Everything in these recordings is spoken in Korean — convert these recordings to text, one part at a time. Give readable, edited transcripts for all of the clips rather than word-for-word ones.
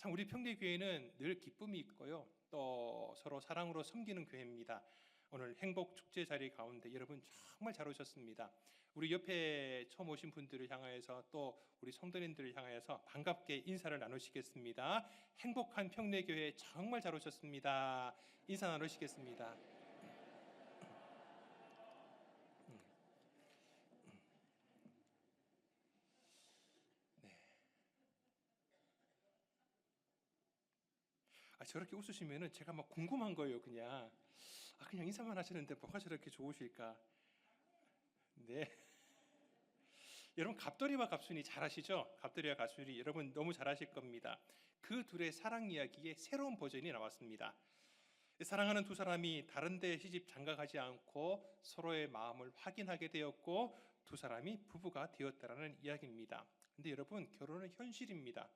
참 우리 평대교회는 늘 기쁨이 있고요, 또 서로 사랑으로 섬기는 교회입니다. 오늘 행복 축제 자리 가운데 여러분 정말 잘 오셨습니다. 우리 옆에 처음 오신 분들을 향하여서 또 우리 성도님들을 향하여서 반갑게 인사를 나누시겠습니다. 행복한 평대교회 정말 잘 오셨습니다. 인사 나누시겠습니다. 저렇게 웃으시면은 제가 막 궁금한 거예요. 그냥 인사만 하시는데 뭐가 저렇게 좋으실까? 네. 여러분 갑돌이와 갑순이 잘 아시죠? 갑돌이와 갑순이 여러분 너무 잘 아실 겁니다. 그 둘의 사랑 이야기의 새로운 버전이 나왔습니다. 사랑하는 두 사람이 다른 데 시집 장가가지 않고 서로의 마음을 확인하게 되었고 두 사람이 부부가 되었다라는 이야기입니다. 근데 여러분 결혼은 현실입니다.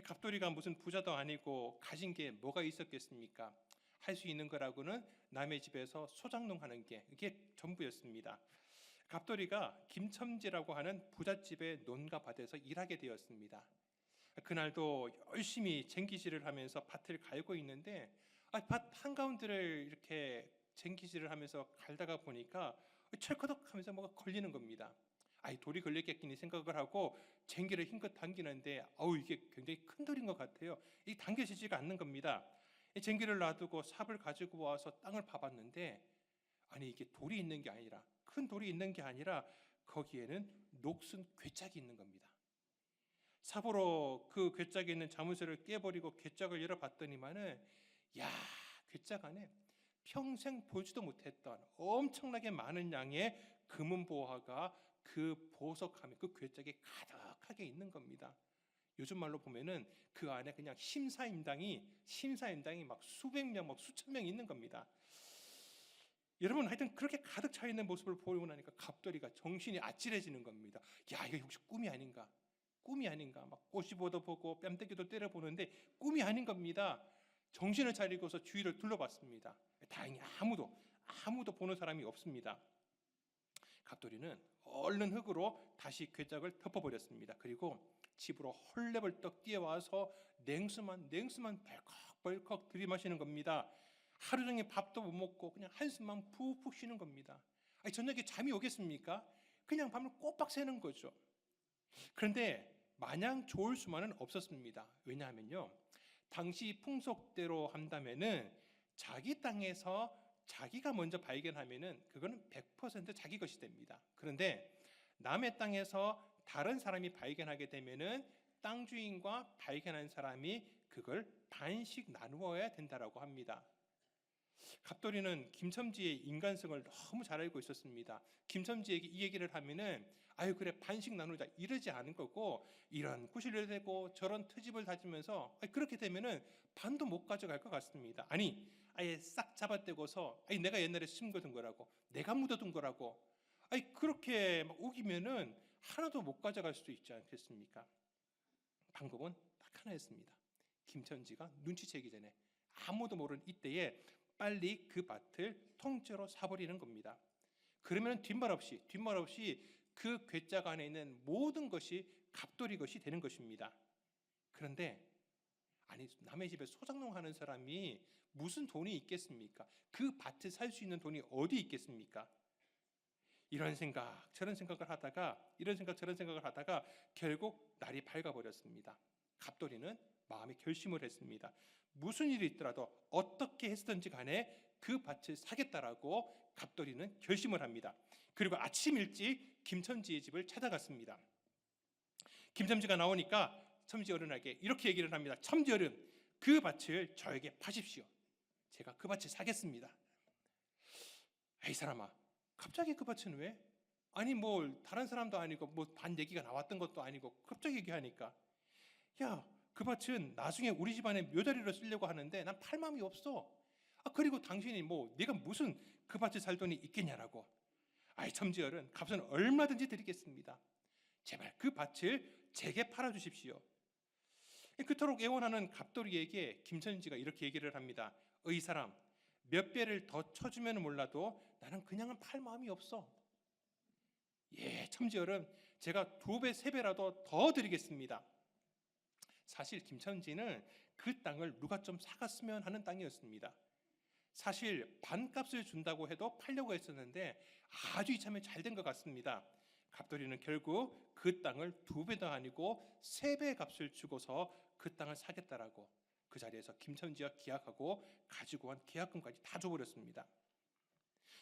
갑돌이가 무슨 부자도 아니고 가진 게 뭐가 있었겠습니까? 할 수 있는 거라고는 남의 집에서 소장농하는 게 이게 전부였습니다. 갑돌이가 김첨지라고 하는 부잣집의 논가 밭에서 일하게 되었습니다. 그날도 열심히 쟁기질을 하면서 밭을 갈고 있는데 밭 한가운데를 이렇게 쟁기질을 하면서 갈다가 보니까 철커덕 하면서 뭐가 걸리는 겁니다. 돌이 걸렸겠거니 생각을 하고 쟁기를 힘껏 당기는데 이게 굉장히 큰 돌인 것 같아요. 이 당겨지지가 않는 겁니다. 이 쟁기를 놔두고 삽을 가지고 와서 땅을 파봤는데 이게 돌이 있는 게 아니라, 큰 돌이 있는 게 아니라 거기에는 녹슨 괴짝이 있는 겁니다. 삽으로 그 괴짝에 있는 자문쇠를 깨버리고 괴짝을 열어봤더니만은 괴짝 안에 평생 보지도 못했던 엄청나게 많은 양의 금은 보화가 그 보석함에 그 괴짝에 가득하게 있는 겁니다. 요즘 말로 보면은 그 안에 그냥 심사임당이 막 수백 명, 막 수천 명 있는 겁니다. 여러분 하여튼 그렇게 가득 차 있는 모습을 보고 나니까 갑돌이가 정신이 아찔해지는 겁니다. 이거 혹시 꿈이 아닌가? 막 꼬시보도 보고 뺨때기도 때려보는데 꿈이 아닌 겁니다. 정신을 차리고서 주위를 둘러봤습니다. 다행히 아무도 보는 사람이 없습니다. 갑돌이는 얼른 흙으로 다시 괴짝을 덮어버렸습니다. 그리고 집으로 헐레벌떡 뛰어와서 냉수만 벌컥 들이마시는 겁니다. 하루 종일 밥도 못 먹고 그냥 한숨만 푹푹 쉬는 겁니다. 저녁에 잠이 오겠습니까? 그냥 밤을 꼬박 새는 거죠. 그런데 마냥 좋을 수만은 없었습니다. 왜냐하면요, 당시 풍속대로 한다면은 자기 땅에서 자기가 먼저 발견하면은 그거는 100% 자기 것이 됩니다. 그런데 남의 땅에서 다른 사람이 발견하게 되면은 땅 주인과 발견한 사람이 그걸 반씩 나누어야 된다라고 합니다. 갑돌이는 김첨지의 인간성을 너무 잘 알고 있었습니다. 김첨지에게 이 얘기를 하면은 그래 반씩 나누자 이러지 않은 거고, 이런 구실을 대고 저런 트집을 다지면서 그렇게 되면은 반도 못 가져갈 것 같습니다. 아예 싹 잡아떼고서 내가 옛날에 심겨둔 거라고, 내가 묻어둔 거라고, 그렇게 막 우기면은 하나도 못 가져갈 수도 있지 않겠습니까? 방법은 딱 하나였습니다. 김첨지가 눈치채기 전에, 아무도 모르는 이때에 빨리 그 밭을 통째로 사버리는 겁니다. 그러면 뒷말 없이 그 괴짝 안에 있는 모든 것이 갑돌이 것이 되는 것입니다. 그런데 남의 집에 소장농 하는 사람이 무슨 돈이 있겠습니까? 그 밭에 살 수 있는 돈이 어디 있겠습니까? 이런 생각 저런 생각을 하다가 결국 날이 밝아버렸습니다. 갑돌이는 마음의 결심을 했습니다. 무슨 일이 있더라도 어떻게 했든지 간에 그 밭을 사겠다라고 갑돌이는 결심을 합니다. 그리고 아침 일찍 김첨지의 집을 찾아갔습니다. 김첨지가 나오니까 첨지 어른에게 이렇게 얘기를 합니다. 첨지 어른, 그 밭을 저에게 파십시오. 제가 그 밭을 사겠습니다. 이 사람아, 갑자기 그 밭은 왜? 다른 사람도 아니고 반 얘기가 나왔던 것도 아니고 갑자기 얘기하니까, 그 밭은 나중에 우리 집안에 묘자리로 쓰려고 하는데 난 팔 마음이 없어. 그리고 당신이 네가 무슨 그 밭을 살 돈이 있겠냐라고. 첨지 어른, 값은 얼마든지 드리겠습니다. 제발 그 밭을 제게 팔아주십시오. 그토록 애원하는 갑돌이에게 김첨지가 이렇게 얘기를 합니다. 이 사람, 몇 배를 더 쳐주면 몰라도 나는 그냥은 팔 마음이 없어. 첨지 어른, 제가 2배, 3배라도 더 드리겠습니다. 사실 김천지는 그 땅을 누가 좀 사갔으면 하는 땅이었습니다. 사실 반값을 준다고 해도 팔려고 했었는데 아주 이참에 잘 된 것 같습니다. 갑돌이는 결국 그 땅을 2배도 아니고 3배의 값을 주고서 그 땅을 사겠다라고 그 자리에서 김천지와 계약하고 가지고 간 계약금까지 다 줘버렸습니다.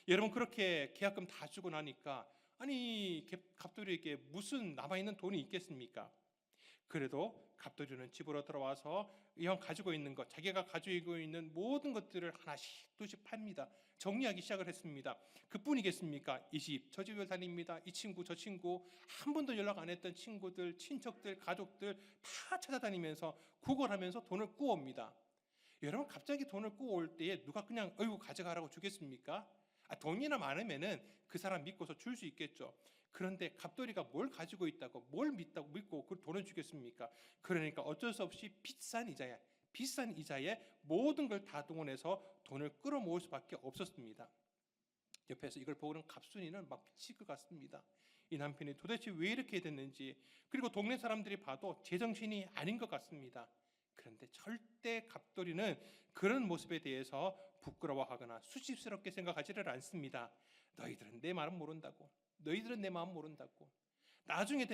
여러분, 그렇게 계약금 다 주고 나니까 아니 갑돌이에게 무슨 남아있는 돈이 있겠습니까? 그래도 갑돌이는 집으로 들어와서 이왕 가지고 있는 것, 자기가 가지고 있는 모든 것들을 하나씩 두씩 팝니다. 정리하기 시작을 했습니다. 그뿐이겠습니까? 이 집, 저 집을 다닙니다. 이 친구, 저 친구, 한 번도 연락 안 했던 친구들, 친척들, 가족들 다 찾아다니면서 구걸하면서 돈을 꾸옵니다. 여러분, 갑자기 돈을 꾸올 때에 누가 그냥 어이구 가져가라고 주겠습니까? 돈이나 많으면은 그 사람 믿고서 줄 수 있겠죠. 그런데 갑돌이가 뭘 가지고 있다고, 뭘 믿고 그 돈을 주겠습니까? 그러니까 어쩔 수 없이 비싼 이자에 모든 걸 다 동원해서 돈을 끌어모을 수밖에 없었습니다. 옆에서 이걸 보고는 갑순이는 막 미칠 것 같습니다. 이 남편이 도대체 왜 이렇게 됐는지, 그리고 동네 사람들이 봐도 제정신이 아닌 것 같습니다. 그런데 절대 갑돌이는 그런 모습에 대해서 부끄러워하거나 수치스럽게 생각하지를 않습니다. 너희들은 내 마음 모른다고. 너희들은 내 마음 모른다고. 나중에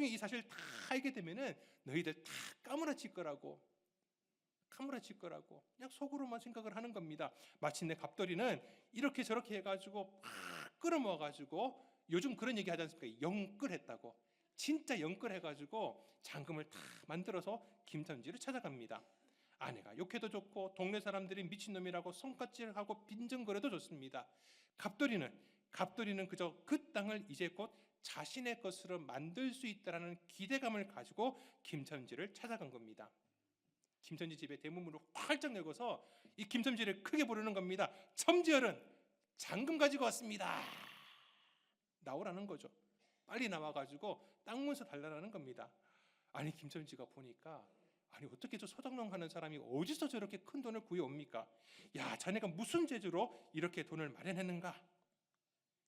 이 사실 다 알게 되면은 너희들 다 까무라칠 거라고. 그냥 속으로만 생각을 하는 겁니다. 마침내 갑돌이는 이렇게 저렇게 해가지고 막 끌어모아가지고, 요즘 그런 얘기 하지 않습니까? 영끌했다고. 진짜 영끌해가지고 잔금을 다 만들어서 김천지를 찾아갑니다. 아내가 욕해도 좋고 동네 사람들이 미친놈이라고 손가락질하고 빈정거려도 좋습니다. 갑돌이는 그저 그 땅을 이제 곧 자신의 것으로 만들 수 있다는 기대감을 가지고 김천지를 찾아간 겁니다. 김천지 집에 대문문을 활짝 열고서 이 김천지를 크게 부르는 겁니다. 첨지어른, 잔금 가지고 왔습니다. 나오라는 거죠. 빨리 나와가지고 땅 문서 달라는 겁니다. 아니, 김천지가 보니까 아니 어떻게 저 소장농 하는 사람이 어디서 저렇게 큰 돈을 구해옵니까? 야, 자네가 무슨 재주로 이렇게 돈을 마련했는가?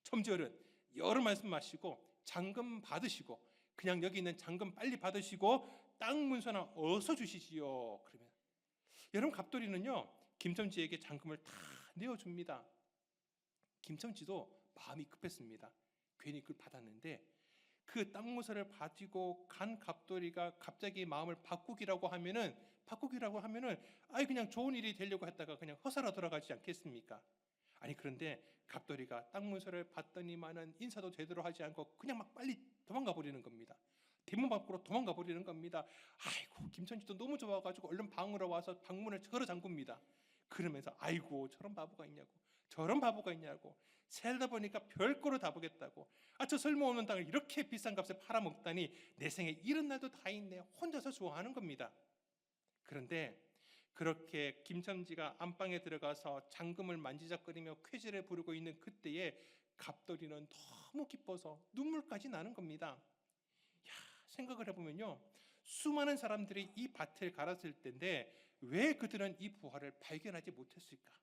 첨지어른, 여러 말씀 마시고 잔금 받으시고, 그냥 여기 있는 잔금 빨리 받으시고 땅 문서나 어서 주시지요. 그러면 여러분, 갑돌이는요 김첨지에게 잔금을 다 내어줍니다. 김첨지도 마음이 급했습니다. 괜히 그걸 받았는데 그 땅 문서를 가지고 간 갑돌이가 갑자기 마음을 바꾸기라고 하면은 아이 그냥 좋은 일이 되려고 했다가 그냥 허사로 돌아가지 않겠습니까? 아니, 그런데 갑돌이가 땅 문서를 받더니만은 인사도 제대로 하지 않고 그냥 막 빨리 도망가 버리는 겁니다. 대문 밖으로 도망가 버리는 겁니다. 아이고, 김천지도 너무 좋아가지고 얼른 방으로 와서 방문을 걸어 잠굽니다. 그러면서 아이고, 저런 바보가 있냐고 살다 보니까 별거로 다 보겠다고, 저 쓸모없는 땅을 이렇게 비싼 값에 팔아먹다니 내 생에 이런 날도 다 있네, 혼자서 좋아하는 겁니다. 그런데 그렇게 김첨지가 안방에 들어가서 잔금을 만지작거리며 쾌지를 부르고 있는 그때에 갑돌이는 너무 기뻐서 눈물까지 나는 겁니다. 생각을 해보면요, 수많은 사람들이 이 밭을 갈았을 텐데 왜 그들은 이 부화를 발견하지 못했을까?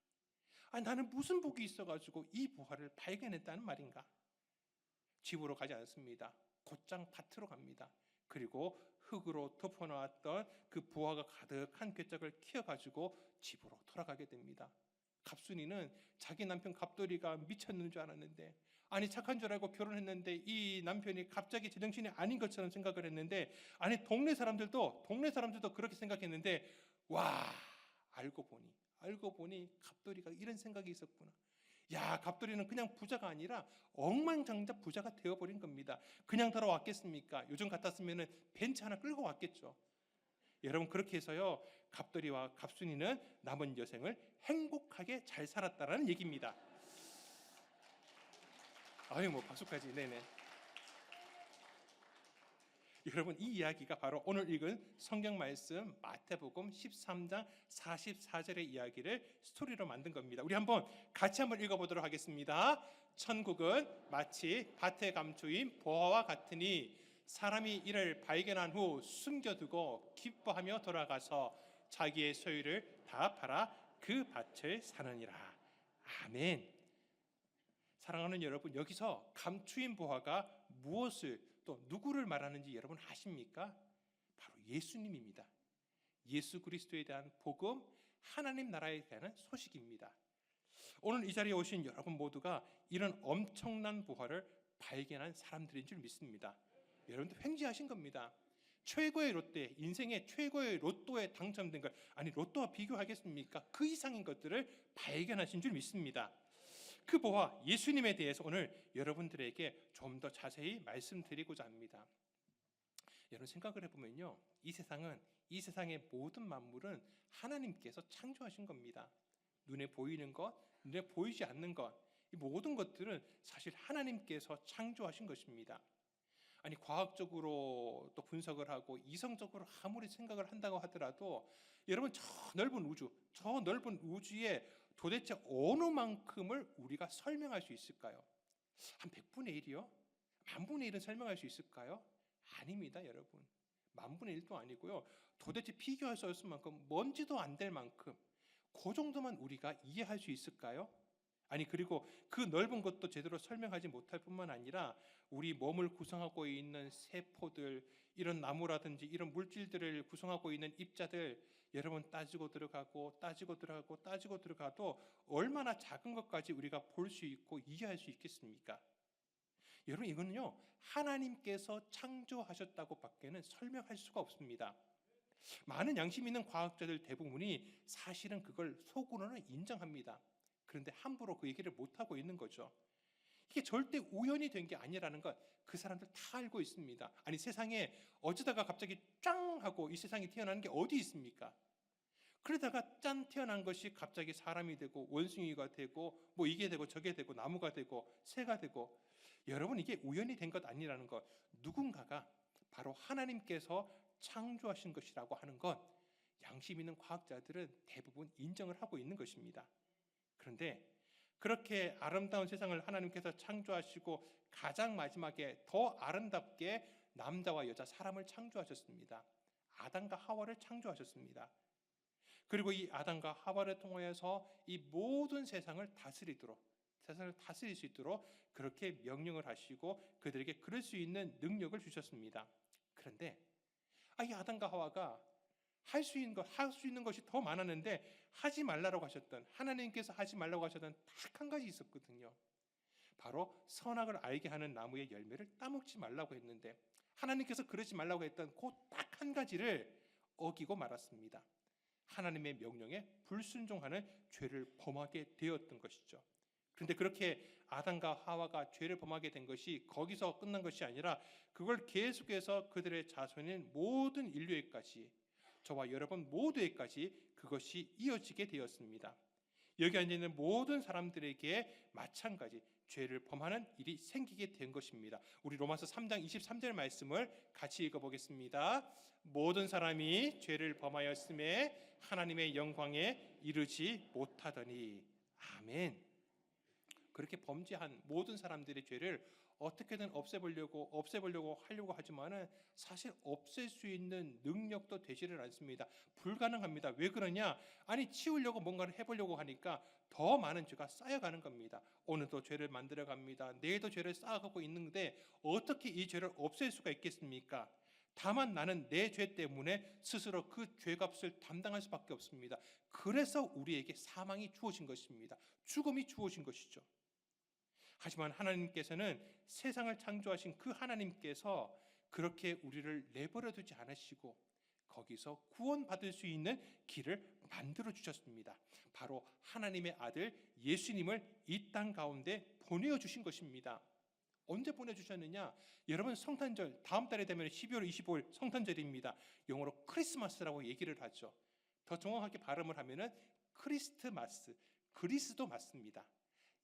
나는 무슨 복이 있어가지고 이 부화를 발견했다는 말인가? 집으로 가지 않습니다. 곧장 밭으로 갑니다. 그리고 흙으로 덮어놓았던 그 부화가 가득한 궤적을 키워가지고 집으로 돌아가게 됩니다. 갑순이는 자기 남편 갑돌이가 미쳤는 줄 알았는데, 아니 착한 줄 알고 결혼했는데 이 남편이 갑자기 제정신이 아닌 것처럼 생각을 했는데, 아니 동네 사람들도 그렇게 생각했는데, 와, 알고 보니 갑돌이가 이런 생각이 있었구나. 야, 갑돌이는 그냥 부자가 아니라 억만장자 부자가 되어버린 겁니다. 그냥 돌아왔겠습니까? 요즘 같았으면 벤츠 하나 끌고 왔겠죠. 여러분, 그렇게 해서요 갑돌이와 갑순이는 남은 여생을 행복하게 잘 살았다라는 얘기입니다. 아유, 뭐 박수까지. 네네. 여러분, 이 이야기가 바로 오늘 읽은 성경 말씀 마태복음 13장 44절의 이야기를 스토리로 만든 겁니다. 우리 같이 한번 읽어보도록 하겠습니다. 천국은 마치 밭에 감추인 보화와 같으니 사람이 이를 발견한 후 숨겨두고 기뻐하며 돌아가서 자기의 소유를 다 팔아 그 밭을 사느니라. 아멘. 사랑하는 여러분, 여기서 감추인 보화가 무엇을 또 누구를 말하는지 여러분 아십니까? 바로 예수님입니다. 예수 그리스도에 대한 복음, 하나님 나라에 대한 소식입니다. 오늘 이 자리에 오신 여러분 모두가 이런 엄청난 부활을 발견한 사람들인 줄 믿습니다. 여러분들 횡재하신 겁니다. 최고의 롯데, 인생의 최고의 로또에 당첨된 것, 아니 로또와 비교하겠습니까? 그 이상인 것들을 발견하신 줄 믿습니다. 그 보아 예수님에 대해서 오늘 여러분들에게 좀 더 자세히 말씀드리고자 합니다. 여러분 생각을 해보면요, 이 세상의 모든 만물은 하나님께서 창조하신 겁니다. 눈에 보이는 것, 눈에 보이지 않는 것, 이 모든 것들은 사실 하나님께서 창조하신 것입니다. 아니 과학적으로 또 분석을 하고 이성적으로 아무리 생각을 한다고 하더라도 여러분 저 넓은 우주에 도대체 어느 만큼을 우리가 설명할 수 있을까요? 한 100분의 1이요? 만분의 1은 설명할 수 있을까요? 아닙니다, 여러분. 만분의 1도 아니고요. 도대체 비교할 수 없을 만큼 먼지도 안 될 만큼 그 정도만 우리가 이해할 수 있을까요? 아니 그리고 그 넓은 것도 제대로 설명하지 못할 뿐만 아니라 우리 몸을 구성하고 있는 세포들, 이런 나무라든지 이런 물질들을 구성하고 있는 입자들, 여러분 따지고 들어가도 얼마나 작은 것까지 우리가 볼 수 있고 이해할 수 있겠습니까? 여러분 이거는요, 하나님께서 창조하셨다고 밖에는 설명할 수가 없습니다. 많은 양심 있는 과학자들 대부분이 사실은 그걸 속으로는 인정합니다. 그런데 함부로 그 얘기를 못하고 있는 거죠. 이게 절대 우연이 된 게 아니라는 것, 그 사람들 다 알고 있습니다. 아니 세상에 어쩌다가 갑자기 짱 하고 이 세상에 태어나는 게 어디 있습니까? 그러다가 짠 태어난 것이 갑자기 사람이 되고 원숭이가 되고 뭐 이게 되고 저게 되고 나무가 되고 새가 되고, 여러분 이게 우연이 된 것 아니라는 것, 누군가가 바로 하나님께서 창조하신 것이라고 하는 것, 양심 있는 과학자들은 대부분 인정을 하고 있는 것입니다. 그런데 그렇게 아름다운 세상을 하나님께서 창조하시고 가장 마지막에 더 아름답게 남자와 여자 사람을 창조하셨습니다. 아담과 하와를 창조하셨습니다. 그리고 이 아담과 하와를 통하여서 이 모든 세상을 다스릴 수 있도록 그렇게 명령을 하시고 그들에게 그럴 수 있는 능력을 주셨습니다. 그런데 이 아담과 하와가 할 수 있는 것이 더 많았는데 하나님께서 하지 말라고 하셨던 딱 한 가지 있었거든요. 바로 선악을 알게 하는 나무의 열매를 따먹지 말라고 했는데 하나님께서 그러지 말라고 했던 그 딱 한 가지를 어기고 말았습니다. 하나님의 명령에 불순종하는 죄를 범하게 되었던 것이죠. 그런데 그렇게 아담과 하와가 죄를 범하게 된 것이 거기서 끝난 것이 아니라 그걸 계속해서 그들의 자손인 모든 인류에까지, 저와 여러분 모두에까지 그것이 이어지게 되었습니다. 여기 앉아있는 모든 사람들에게 마찬가지 죄를 범하는 일이 생기게 된 것입니다. 우리 로마서 3장 23절 말씀을 같이 읽어보겠습니다. 모든 사람이 죄를 범하였음에 하나님의 영광에 이르지 못하더니. 아멘. 그렇게 범죄한 모든 사람들의 죄를 어떻게든 없애보려고 하려고 하지만은 사실 없앨 수 있는 능력도 되지를 않습니다. 불가능합니다. 왜 그러냐? 아니 치우려고 뭔가를 해보려고 하니까 더 많은 죄가 쌓여가는 겁니다. 오늘도 죄를 만들어갑니다. 내일도 죄를 쌓아가고 있는데 어떻게 이 죄를 없앨 수가 있겠습니까? 다만 나는 내 죄 때문에 스스로 그 죄값을 담당할 수밖에 없습니다. 그래서 우리에게 사망이 주어진 것입니다. 죽음이 주어진 것이죠. 하지만 하나님께서는 세상을 창조하신 그 하나님께서 그렇게 우리를 내버려 두지 않으시고 거기서 구원받을 수 있는 길을 만들어 주셨습니다. 바로 하나님의 아들 예수님을 이 땅 가운데 보내어 주신 것입니다. 언제 보내주셨느냐? 여러분 성탄절 다음 달에 되면 12월 25일 성탄절입니다. 영어로 크리스마스라고 얘기를 하죠. 더 정확하게 발음을 하면은 크리스트마스, 그리스도 맞습니다.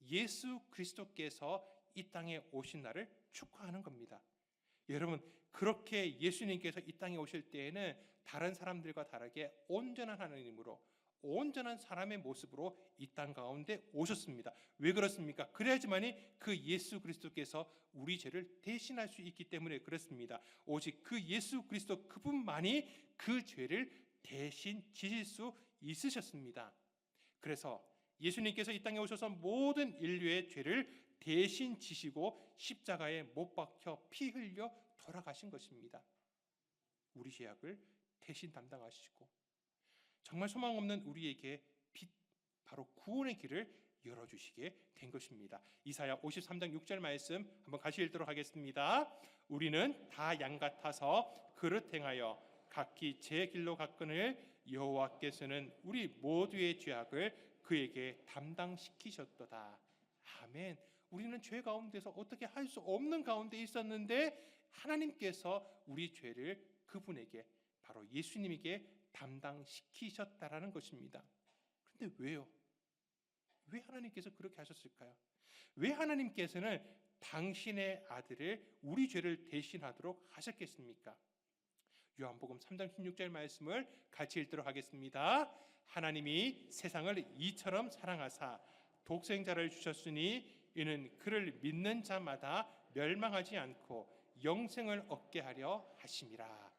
예수 그리스도께서 이 땅에 오신 날을 축하하는 겁니다. 여러분 그렇게 예수님께서 이 땅에 오실 때에는 다른 사람들과 다르게 온전한 하나님으로 온전한 사람의 모습으로 이 땅 가운데 오셨습니다. 왜 그렇습니까? 그래야지만이 그 예수 그리스도께서 우리 죄를 대신할 수 있기 때문에 그렇습니다. 오직 그 예수 그리스도 그분만이 그 죄를 대신 지실 수 있으셨습니다. 그래서 예수님께서 이 땅에 오셔서 모든 인류의 죄를 대신 지시고 십자가에 못 박혀 피 흘려 돌아가신 것입니다. 우리 죄악을 대신 담당하시고 정말 소망 없는 우리에게 빛, 바로 구원의 길을 열어주시게 된 것입니다. 이사야 53장 6절 말씀 한번 같이 읽도록 하겠습니다. 우리는 다 양 같아서 그릇 행하여 각기 제 길로 갔거늘 여호와께서는 우리 모두의 죄악을 그에게 담당시키셨도다. 아멘. 우리는 죄 가운데서 어떻게 할 수 없는 가운데 있었는데 하나님께서 우리 죄를 그분에게, 바로 예수님에게 담당시키셨다라는 것입니다. 그런데 왜요? 왜 하나님께서 그렇게 하셨을까요? 왜 하나님께서는 당신의 아들을 우리 죄를 대신하도록 하셨겠습니까? 요한복음 3장 16절 말씀을 같이 읽도록 하겠습니다. 하나님이 세상을 이처럼 사랑하사 독생자를 주셨으니 이는 그를 믿는 자마다 멸망하지 않고 영생을 얻게 하려 하심이라.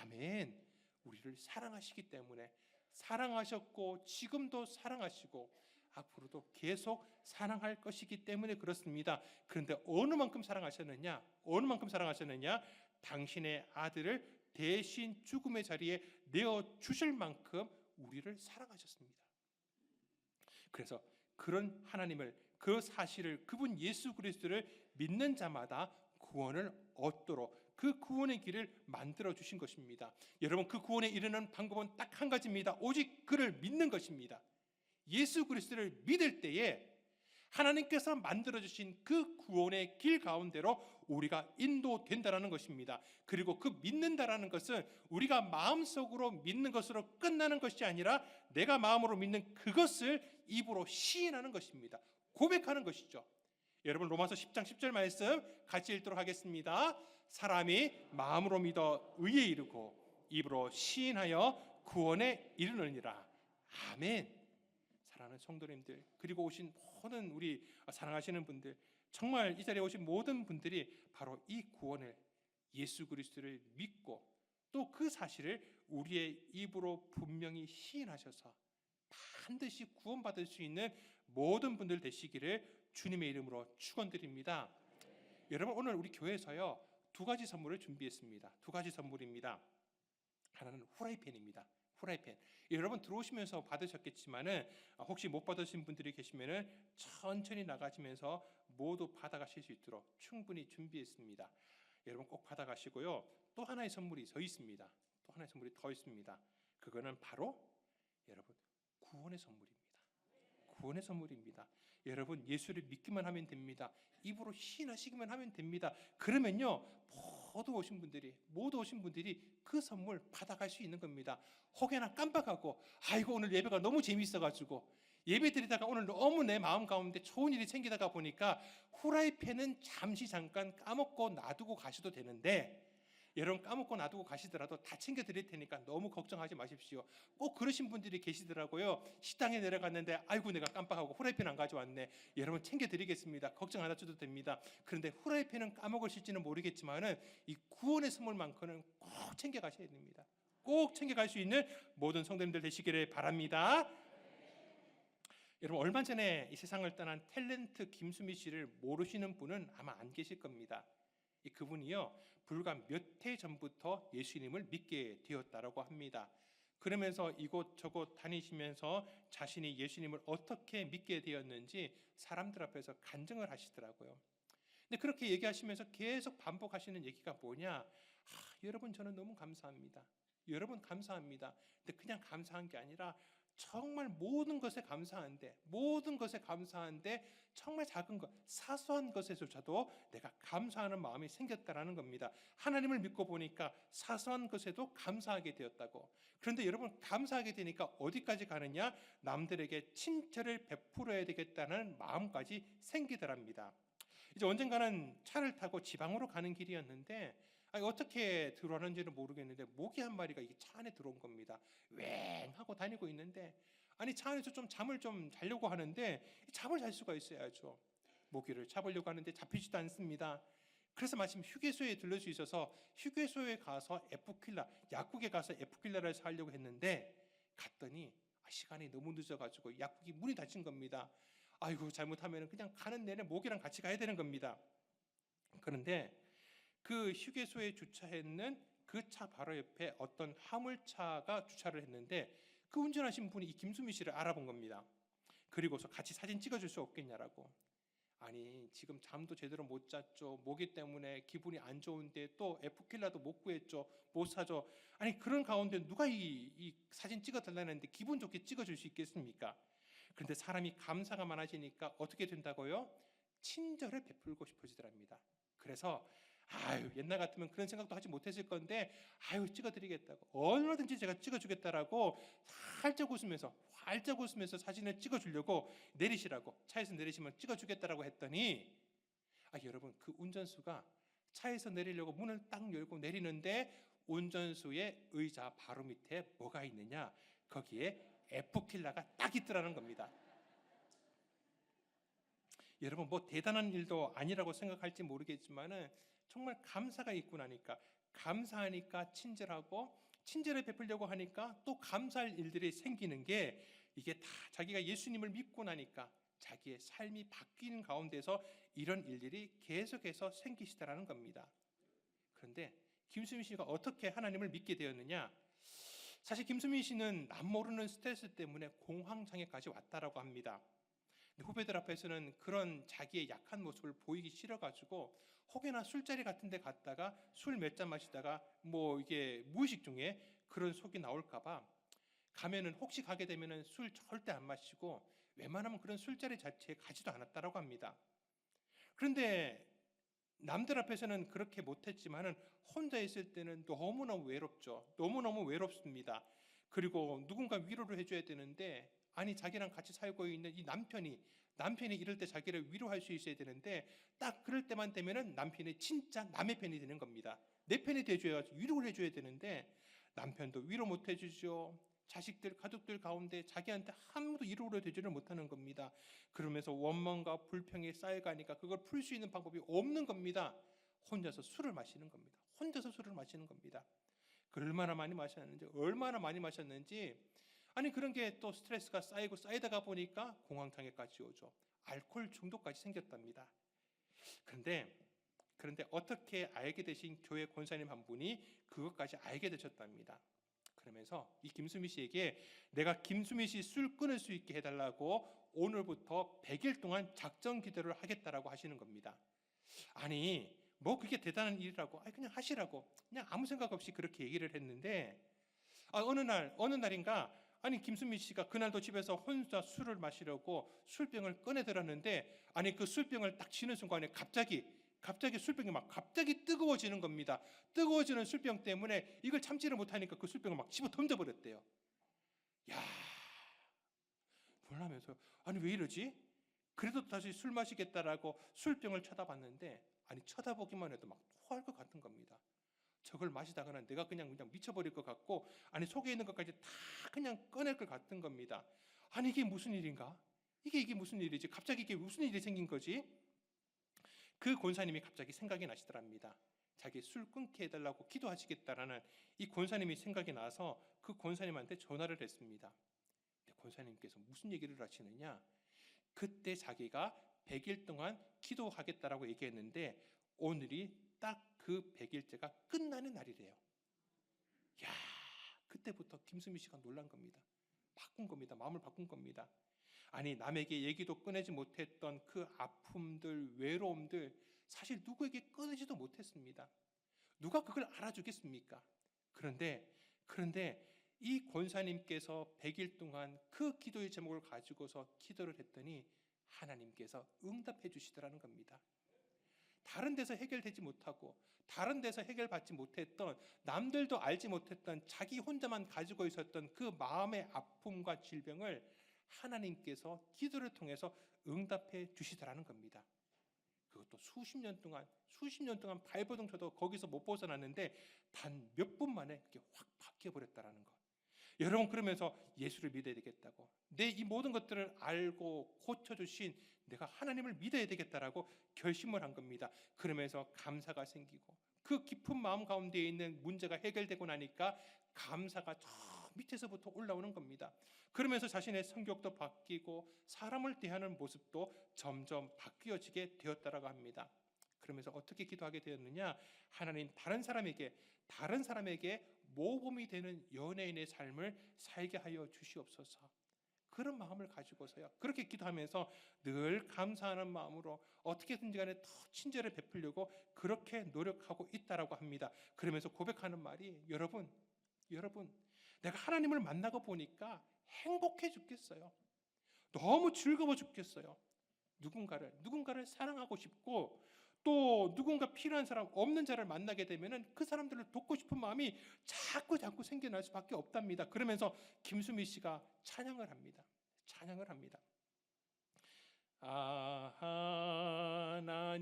아멘. 우리를 사랑하시기 때문에, 사랑하셨고 지금도 사랑하시고 앞으로도 계속 사랑할 것이기 때문에 그렇습니다. 그런데 어느 만큼 사랑하셨느냐? 어느 만큼 사랑하셨느냐? 당신의 아들을 대신 죽음의 자리에 내어 주실 만큼 우리를 사랑하셨습니다. 그래서 그런 하나님을, 그 사실을, 그분 예수 그리스도를 믿는 자마다 구원을 얻도록 그 구원의 길을 만들어 주신 것입니다. 여러분, 그 구원에 이르는 방법은 딱 한 가지입니다. 오직 그를 믿는 것입니다. 예수 그리스도를 믿을 때에 하나님께서 만들어주신 그 구원의 길 가운데로 우리가 인도된다는 것입니다. 그리고 그 믿는다라는 것은 우리가 마음속으로 믿는 것으로 끝나는 것이 아니라 내가 마음으로 믿는 그것을 입으로 시인하는 것입니다. 고백하는 것이죠. 여러분, 로마서 10장 10절 말씀 같이 읽도록 하겠습니다. 사람이 마음으로 믿어 의에 이르고 입으로 시인하여 구원에 이르느니라. 아멘. 사랑하는 성도님들, 그리고 오신 모든 우리 사랑하시는 분들, 정말 이 자리에 오신 모든 분들이 바로 이 구원을, 예수 그리스도를 믿고 또 그 사실을 우리의 입으로 분명히 시인하셔서 반드시 구원받을 수 있는 모든 분들 되시기를 주님의 이름으로 축원드립니다. 여러분, 오늘 우리 교회에서요 2가지 선물을 준비했습니다. 2가지 선물입니다. 하나는 후라이팬입니다. 후라이팬. 여러분 들어오시면서 받으셨겠지만은 혹시 못 받으신 분들이 계시면은 천천히 나가시면서 모두 받아가실 수 있도록 충분히 준비했습니다. 여러분 꼭 받아가시고요. 또 하나의 선물이 더 있습니다. 또 하나의 선물이 더 있습니다. 그거는 바로 여러분 구원의 선물입니다. 구원의 선물입니다. 여러분 예수를 믿기만 하면 됩니다. 입으로 시인하시기만 하면 됩니다. 그러면요 모두 오신 분들이 그 선물 받아갈 수 있는 겁니다. 혹여나 깜빡하고 아이고 오늘 예배가 너무 재미있어가지고 예배 드리다가 오늘 너무 내 마음 가운데 좋은 일이 생기다가 보니까 후라이팬은 잠깐 까먹고 놔두고 가셔도 되는데, 여러분 까먹고 놔두고 가시더라도 다 챙겨 드릴 테니까 너무 걱정하지 마십시오. 꼭 그러신 분들이 계시더라고요. 식당에 내려갔는데 아이고 내가 깜빡하고 후라이팬 안 가져왔네. 여러분 챙겨 드리겠습니다. 걱정 안 하셔도 됩니다. 그런데 후라이팬은 까먹으실지는 모르겠지만은 이 구원의 선물만큼은 꼭 챙겨 가셔야 됩니다. 꼭 챙겨 갈 수 있는 모든 성도님들 되시기를 바랍니다. 여러분 얼마 전에 이 세상을 떠난 탤런트 김수미 씨를 모르시는 분은 아마 안 계실 겁니다. 그분이요 불과 몇 해 전부터 예수님을 믿게 되었다라고 합니다. 그러면서 이곳저곳 다니시면서 자신이 예수님을 어떻게 믿게 되었는지 사람들 앞에서 간증을 하시더라고요. 근데 그렇게 얘기하시면서 계속 반복하시는 얘기가 뭐냐? 여러분 저는 너무 감사합니다. 여러분 감사합니다. 근데 그냥 감사한 게 아니라 정말 모든 것에 감사한데 정말 작은 것, 사소한 것에조차도 내가 감사하는 마음이 생겼다라는 겁니다. 하나님을 믿고 보니까 사소한 것에도 감사하게 되었다고. 그런데 여러분 감사하게 되니까 어디까지 가느냐? 남들에게 칭찬을 베풀어야 되겠다는 마음까지 생기더랍니다. 이제 언젠가는 차를 타고 지방으로 가는 길이었는데 어떻게 들어왔는지는 모르겠는데 모기 한 마리가 이 차 안에 들어온 겁니다. 웽 하고 다니고 있는데 차 안에서 좀 잠을 좀 자려고 하는데 잠을 잘 수가 있어야죠. 모기를 잡으려고 하는데 잡히지도 않습니다. 그래서 마침 휴게소에 들를 수 있어서 휴게소에 가서 에프킬라, 약국에 가서 에프킬라를 사려고 했는데 갔더니 시간이 너무 늦어가지고 약국이 문이 닫힌 겁니다. 아이고 잘못하면 그냥 가는 내내 모기랑 같이 가야 되는 겁니다. 그런데 그 휴게소에 주차했는 그 차 바로 옆에 어떤 화물차가 주차를 했는데 그 운전하신 분이 이 김수미 씨를 알아본 겁니다. 그리고서 같이 사진 찍어줄 수 없겠냐라고. 아니 지금 잠도 제대로 못 잤죠. 모기 때문에 기분이 안 좋은데 또 에프킬라도 못 구했죠. 못 사죠. 아니 그런 가운데 누가 이 사진 찍어달라는데 기분 좋게 찍어줄 수 있겠습니까? 그런데 사람이 감사가 많아지니까 어떻게 된다고요? 친절을 베풀고 싶어지더랍니다. 그래서 아유 옛날 같으면 그런 생각도 하지 못했을 건데 아유 찍어드리겠다고 얼마든지 제가 찍어주겠다라고 활짝 웃으면서 사진을 찍어주려고 내리시라고 차에서 내리시면 찍어주겠다라고 했더니 여러분 그 운전수가 차에서 내리려고 문을 딱 열고 내리는데 운전수의 의자 바로 밑에 뭐가 있느냐? 거기에 F킬라가 딱 있더라는 겁니다. 여러분 뭐 대단한 일도 아니라고 생각할지 모르겠지만은 정말 감사가 있고 나니까 감사하니까 친절하고 친절을 베풀려고 하니까 또 감사할 일들이 생기는 게 이게 다 자기가 예수님을 믿고 나니까 자기의 삶이 바뀌는 가운데서 이런 일들이 계속해서 생기시더라는 겁니다. 그런데 김수민 씨가 어떻게 하나님을 믿게 되었느냐? 사실 김수민 씨는 남모르는 스트레스 때문에 공황장애까지 왔다라고 합니다. 후배들 앞에서는 그런 자기의 약한 모습을 보이기 싫어가지고 혹여나 술자리 같은 데 갔다가 술 몇 잔 마시다가 뭐 이게 무의식 중에 그런 속이 나올까봐 가면은 혹시 가게 되면은 술 절대 안 마시고 웬만하면 그런 술자리 자체에 가지도 않았다라고 합니다. 그런데 남들 앞에서는 그렇게 못했지만은 혼자 있을 때는 너무너무 외롭죠. 너무너무 외롭습니다. 그리고 누군가 위로를 해줘야 되는데 아니 자기랑 같이 살고 있는 이 남편이 이럴 때 자기를 위로할 수 있어야 되는데 딱 그럴 때만 되면은 남편이 진짜 남의 편이 되는 겁니다. 내 편이 돼줘야 위로를 해줘야 되는데 남편도 위로 못 해주죠. 자식들 가족들 가운데 자기한테 아무도 위로를 해주지를 못하는 겁니다. 그러면서 원망과 불평이 쌓여가니까 그걸 풀 수 있는 방법이 없는 겁니다. 혼자서 술을 마시는 겁니다. 얼마나 많이 마셨는지 아니 그런 게 또 스트레스가 쌓이고 쌓이다가 보니까 공황장애까지 오죠. 알코올 중독까지 생겼답니다. 그런데 어떻게 알게 되신 교회 권사님 한 분이 그것까지 알게 되셨답니다. 그러면서 이 김수미 씨에게 내가 김수미 씨 술 끊을 수 있게 해달라고 오늘부터 100일 동안 작정 기도를 하겠다라고 하시는 겁니다. 아니 뭐 그게 대단한 일이라고 그냥 하시라고 그냥 아무 생각 없이 그렇게 얘기를 했는데 어느 날인가 아니 김수미 씨가 그날도 집에서 혼자 술을 마시려고 술병을 꺼내 들었는데 아니 그 술병을 딱 쥐는 순간에 갑자기 술병이 막 갑자기 뜨거워지는 겁니다. 뜨거워지는 술병 때문에 이걸 참지를 못하니까 그 술병을 막 집어 던져버렸대요. 야, 놀라면서 아니 왜 이러지? 그래도 다시 술 마시겠다라고 술병을 쳐다봤는데 아니 쳐다보기만 해도 막 토할 것 같은 겁니다. 저걸 마시다가는 내가 그냥 미쳐버릴 것 같고 아니 속에 있는 것까지 다 그냥 꺼낼 것 같은 겁니다. 아니 이게 무슨 일인가? 이게 무슨 일이지? 갑자기 이게 무슨 일이 생긴 거지? 그 권사님이 갑자기 생각이 나시더랍니다. 자기 술 끊게 해달라고 기도하시겠다라는 이 권사님이 생각이 나서 그 권사님한테 전화를 했습니다. 권사님께서 무슨 얘기를 하시느냐? 그때 자기가 100일 동안 기도하겠다라고 얘기했는데 오늘이 딱 그 100일째가 끝나는 날이래요. 야, 그때부터 김수미 씨가 놀란 겁니다. 마음을 바꾼 겁니다. 아니 남에게 얘기도 꺼내지 못했던 그 아픔들, 외로움들 사실 누구에게 꺼내지도 못했습니다. 누가 그걸 알아주겠습니까? 그런데 이 권사님께서 100일 동안 그 기도의 제목을 가지고서 기도를 했더니 하나님께서 응답해 주시더라는 겁니다. 다른 데서 해결되지 못하고 다른 데서 해결받지 못했던 남들도 알지 못했던 자기 혼자만 가지고 있었던 그 마음의 아픔과 질병을 하나님께서 기도를 통해서 응답해 주시더라는 겁니다. 그것도 수십 년 동안 발버둥 쳐도 거기서 못 벗어났는데 단 몇 분 만에 그게 확 바뀌어버렸다는 것. 여러분 그러면서 예수를 믿어야 되겠다고 내 이 모든 것들을 알고 고쳐주신 내가 하나님을 믿어야 되겠다라고 결심을 한 겁니다. 그러면서 감사가 생기고 그 깊은 마음 가운데 있는 문제가 해결되고 나니까 감사가 저 밑에서부터 올라오는 겁니다. 그러면서 자신의 성격도 바뀌고 사람을 대하는 모습도 점점 바뀌어지게 되었다라고 합니다. 그러면서 어떻게 기도하게 되었느냐? 하나님 다른 사람에게 모범이 되는 연예인의 삶을 살게 하여 주시옵소서. 그런 마음을 가지고서요, 그렇게 기도하면서 늘 감사하는 마음으로 어떻게든지 간에 더 친절을 베풀려고 그렇게 노력하고 있다라고 합니다. 그러면서 고백하는 말이, 여러분 내가 하나님을 만나고 보니까 행복해 죽겠어요. 너무 즐거워 죽겠어요. 누군가를 사랑하고 싶고, 또 누군가 필요한 사람, 없는 자를 만나게 되면은 그 사람들을 돕고 싶은 마음이 자꾸 생겨날 수밖에 없답니다. 그러면서 김수미 씨가 찬양을 합니다.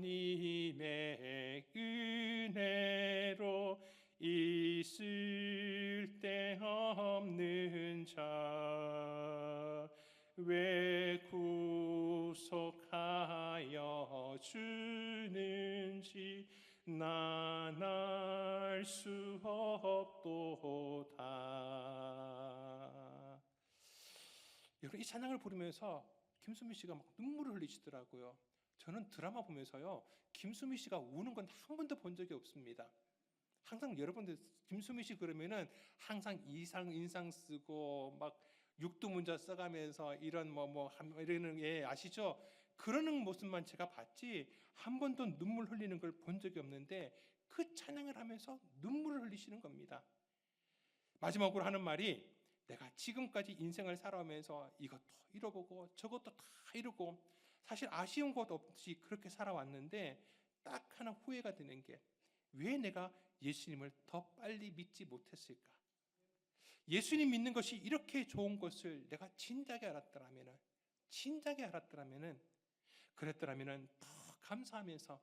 하나님의 은혜로 있을 데 없는 자, 왜 구속하여 주는지 난 알 수 없도다. 여러분, 이 찬양을 부르면서 김수미 씨가 막 눈물을 흘리시더라고요. 저는 드라마 보면서요, 김수미 씨가 우는 건 한 번도 본 적이 없습니다. 항상 여러분들 김수미 씨 그러면은 항상 인상 쓰고 막 육두문자 써가면서 이런 이러는 예 아시죠? 그러는 모습만 제가 봤지 한 번도 눈물 흘리는 걸 본 적이 없는데 그 찬양을 하면서 눈물을 흘리시는 겁니다. 마지막으로 하는 말이, 내가 지금까지 인생을 살아오면서 이것도 잃어보고 저것도 다 이루고 사실 아쉬운 것 없이 그렇게 살아왔는데 딱 하나 후회가 되는 게, 왜 내가 예수님을 더 빨리 믿지 못했을까? 예수님 믿는 것이 이렇게 좋은 것을 내가 진작에 그랬더라면은 더 감사하면서,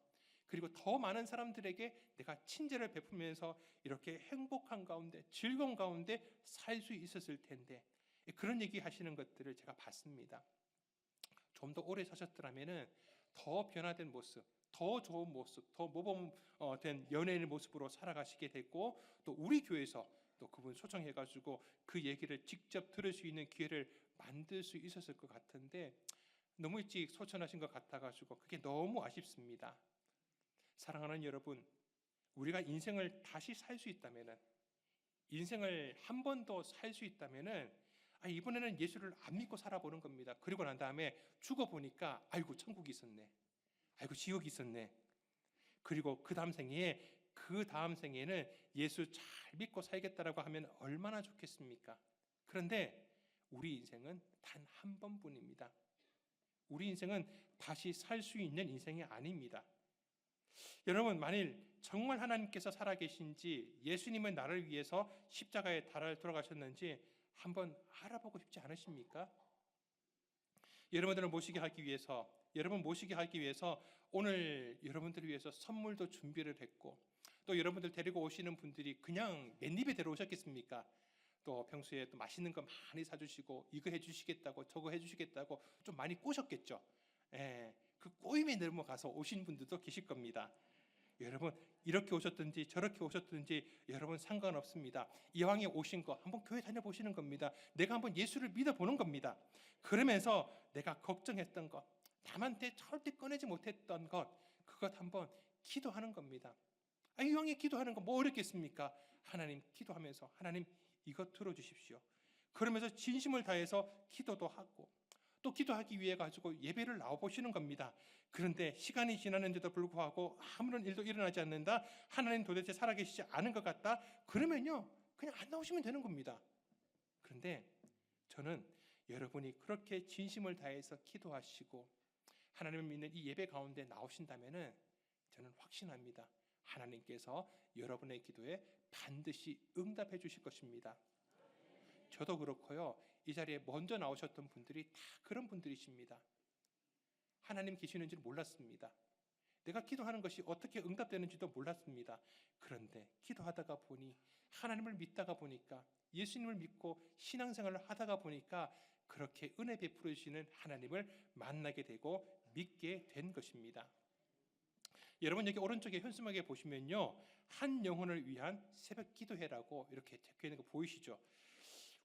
그리고 더 많은 사람들에게 내가 친절을 베풀면서 이렇게 행복한 가운데, 즐거운 가운데 살 수 있었을 텐데, 그런 얘기 하시는 것들을 제가 봤습니다. 좀 더 오래 사셨더라면은 더 변화된 모습, 더 좋은 모습, 더 모범된 연예인의 모습으로 살아가시게 됐고, 또 우리 교회에서 또 그분 초청해가지고 그 얘기를 직접 들을 수 있는 기회를 만들 수 있었을 것 같은데 너무 일찍 소천하신 것 같아가지고 그게 너무 아쉽습니다. 사랑하는 여러분, 우리가 인생을 다시 살 수 있다면은, 인생을 한 번 더 살 수 있다면은, 이번에는 예수를 안 믿고 살아보는 겁니다. 그리고 난 다음에 죽어보니까 아이고 천국이 있었네, 아이고 지옥이 있었네. 그리고 그 다음 생에는 예수 잘 믿고 살겠다라고 하면 얼마나 좋겠습니까? 그런데 우리 인생은 단 한 번뿐입니다. 우리 인생은 다시 살 수 있는 인생이 아닙니다. 여러분, 만일 정말 하나님께서 살아계신지, 예수님은 나를 위해서 십자가에 돌아가셨는지 한번 알아보고 싶지 않으십니까? 여러분 모시게 하기 위해서 오늘 여러분들을 위해서 선물도 준비를 했고, 또 여러분들 데리고 오시는 분들이 그냥 맨입에 데려오셨겠습니까? 또 평소에 또 맛있는 거 많이 사주시고 이거 해주시겠다고 저거 해주시겠다고 좀 많이 꼬셨겠죠. 그 꼬임에 넘어가서 오신 분들도 계실 겁니다. 여러분, 이렇게 오셨든지 저렇게 오셨든지 여러분 상관없습니다. 이왕에 오신 거 한번 교회 다녀보시는 겁니다. 내가 한번 예수를 믿어보는 겁니다. 그러면서 내가 걱정했던 것, 남한테 절대 꺼내지 못했던 것, 그것 한번 기도하는 겁니다. 이왕에 기도하는 거 뭐 어렵겠습니까? 하나님 기도하면서, 하나님 이것 들어주십시오. 그러면서 진심을 다해서 기도도 하고, 또 기도하기 위해 가지고 예배를 나와보시는 겁니다. 그런데 시간이 지났는데도 불구하고 아무런 일도 일어나지 않는다, 하나님 도대체 살아계시지 않은 것 같다, 그러면요 그냥 안 나오시면 되는 겁니다. 그런데 저는 여러분이 그렇게 진심을 다해서 기도하시고 하나님을 믿는 이 예배 가운데 나오신다면은 저는 확신합니다. 하나님께서 여러분의 기도에 반드시 응답해 주실 것입니다. 저도 그렇고요, 이 자리에 먼저 나오셨던 분들이 다 그런 분들이십니다. 하나님 계시는지를 몰랐습니다. 내가 기도하는 것이 어떻게 응답되는지도 몰랐습니다. 그런데 기도하다가 보니, 하나님을 믿다가 보니까, 예수님을 믿고 신앙생활을 하다가 보니까 그렇게 은혜 베풀어 주시는 하나님을 만나게 되고 믿게 된 것입니다. 여러분, 여기 오른쪽에 현수막에 보시면요, 한 영혼을 위한 새벽 기도회라고 이렇게 적혀 있는 거 보이시죠?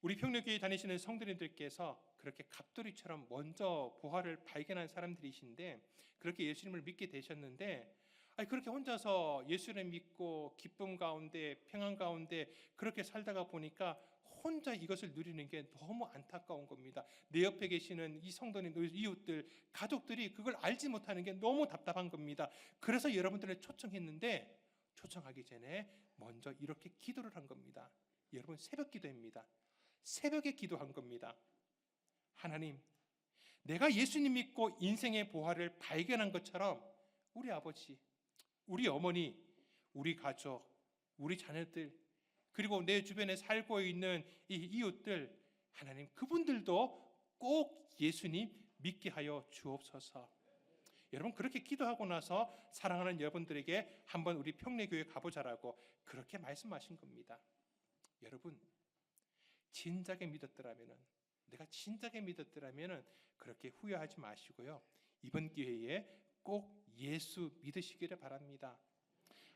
우리 평력교회 다니시는 성도님들께서 그렇게 갑돌이처럼 먼저 보화를 발견한 사람들이신데, 그렇게 예수님을 믿게 되셨는데 아니 그렇게 혼자서 예수를 믿고 기쁨 가운데 평안 가운데 그렇게 살다가 보니까 혼자 이것을 누리는 게 너무 안타까운 겁니다. 내 옆에 계시는 이 성도님, 이웃들, 가족들이 그걸 알지 못하는 게 너무 답답한 겁니다. 그래서 여러분들을 초청했는데 초청하기 전에 먼저 이렇게 기도를 한 겁니다. 여러분 새벽 기도입니다. 새벽에 기도한 겁니다. 하나님, 내가 예수님 믿고 인생의 보화를 발견한 것처럼 우리 아버지, 우리 어머니, 우리 가족, 우리 자녀들, 그리고 내 주변에 살고 있는 이 이웃들, 하나님 그분들도 꼭 예수님 믿게 하여 주옵소서. 여러분 그렇게 기도하고 나서 사랑하는 여러분들에게 한번 우리 평내교회 가보자라고 그렇게 말씀하신 겁니다. 여러분 진작에 믿었더라면은, 내가 진작에 믿었더라면은 그렇게 후회하지 마시고요. 이번 기회에 꼭 예수 믿으시기를 바랍니다.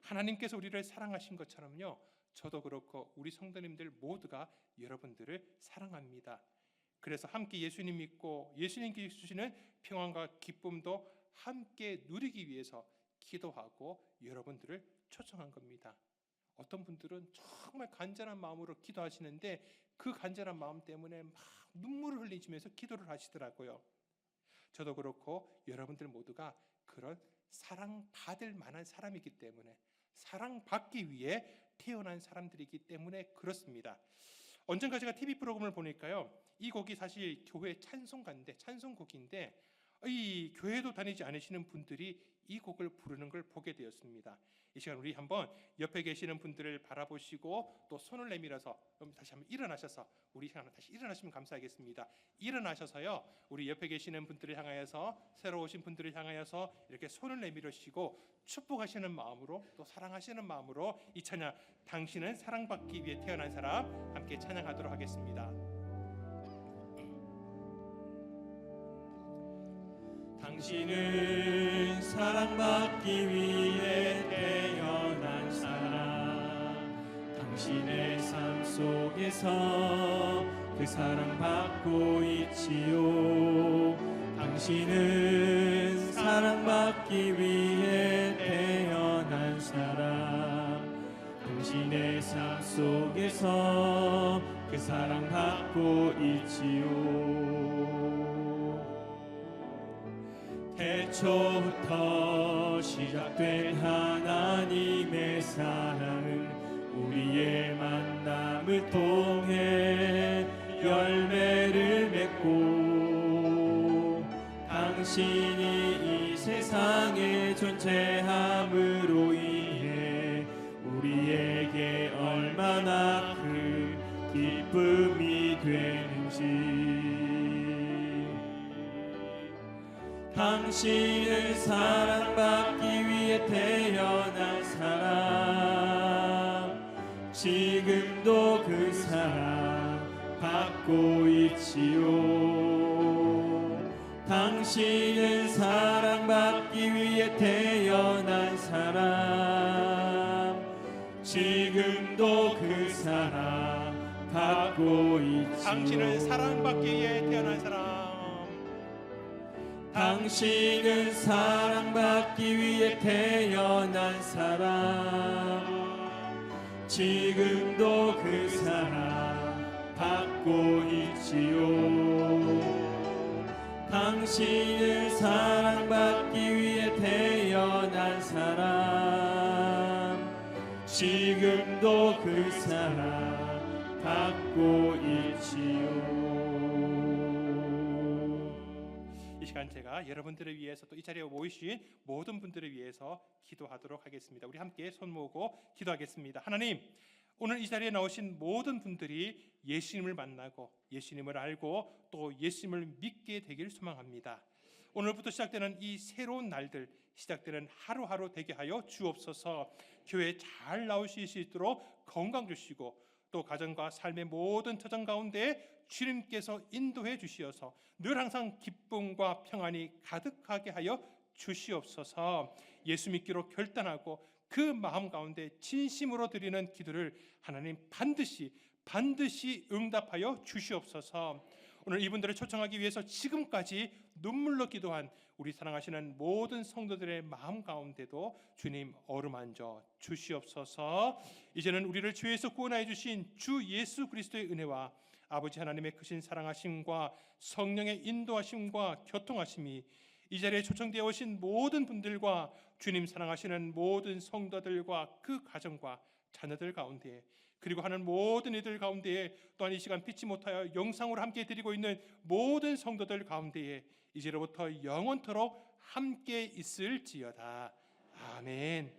하나님께서 우리를 사랑하신 것처럼요, 저도 그렇고 우리 성도님들 모두가 여러분들을 사랑합니다. 그래서 함께 예수님 믿고 예수님께 주시는 평안과 기쁨도 함께 누리기 위해서 기도하고 여러분들을 초청한 겁니다. 어떤 분들은 정말 간절한 마음으로 기도하시는데 그 간절한 마음 때문에 막 눈물을 흘리시면서 기도를 하시더라고요. 저도 그렇고 여러분들 모두가 그런 사랑받을 만한 사람이기 때문에, 사랑받기 위해 태어난 사람들이기 때문에 그렇습니다. 언젠가 제가 TV 프로그램을 보니까요, 이 곡이 사실 교회 찬송곡인데 이 교회도 다니지 않으시는 분들이 이 곡을 부르는 걸 보게 되었습니다. 이 시간 우리 한번 옆에 계시는 분들을 바라보시고 또 손을 내밀어서 다시 한번 일어나셔서, 우리 시간 다시 일어나시면 감사하겠습니다. 일어나셔서요, 우리 옆에 계시는 분들을 향하여서, 새로 오신 분들을 향하여서 이렇게 손을 내밀으시고 축복하시는 마음으로, 또 사랑하시는 마음으로 이 찬양, 당신은 사랑받기 위해 태어난 사람, 함께 찬양하도록 하겠습니다. 당신은 사랑받기 위해 태어난 사람, 당신의 삶 속에서 그 사랑받고 있지요. 당신은 사랑받기 위해 태어난 사람, 당신의 삶 속에서 그 사랑받고 있지요. 태초부터 시작된 하나님의 사랑은 우리의 만남을 통해 열매를 맺고, 당신이 이 세상에 존재함으로 인해 우리에게 얼마나 큰 기쁨이 되는지. 당신을 사랑받기 위해 태어난 사람, 지금도 그 사랑 받고 있지요. 당신은 사랑받기 위해 태어난 사람, 지금도 그 사랑 받고 있지요. 당신은 사랑받기 위해 태어난 사람, 당신은 사랑받기 위해 태어난 사람, 지금도 그 사랑 받고 있지요. 당신은 사랑받기 위해 태어난 사람, 지금도 그 사랑 받고 있지요. 이 시간 제가 여러분들을 위해서 또 이 자리에 모이신 모든 분들을 위해서 기도하도록 하겠습니다. 우리 함께 손 모으고 기도하겠습니다. 하나님, 오늘 이 자리에 나오신 모든 분들이 예수님을 만나고 예수님을 알고 또 예수님을 믿게 되길 소망합니다. 오늘부터 시작되는 이 새로운 날들, 시작되는 하루하루 되게 하여 주옵소서. 교회 잘 나오실 수 있도록 건강 주시고, 또 가정과 삶의 모든 처정 가운데 주님께서 인도해 주시어서 늘 항상 기쁨과 평안이 가득하게 하여 주시옵소서. 예수 믿기로 결단하고 그 마음 가운데 진심으로 드리는 기도를 하나님 반드시 응답하여 주시옵소서. 오늘 이분들을 초청하기 위해서 지금까지 눈물로 기도한 우리 사랑하시는 모든 성도들의 마음 가운데도 주님 어루만져 주시옵소서. 이제는 우리를 죄에서 구원하여 주신 주 예수 그리스도의 은혜와 아버지 하나님의 크신 사랑하심과 성령의 인도하심과 교통하심이 이 자리에 초청되어 오신 모든 분들과 주님 사랑하시는 모든 성도들과 그 가정과 자녀들 가운데, 그리고 하는 모든 이들 가운데에, 또한 이 시간 피치 못하여 영상으로 함께 드리고 있는 모든 성도들 가운데에 이제로부터 영원토록 함께 있을지어다. 아멘.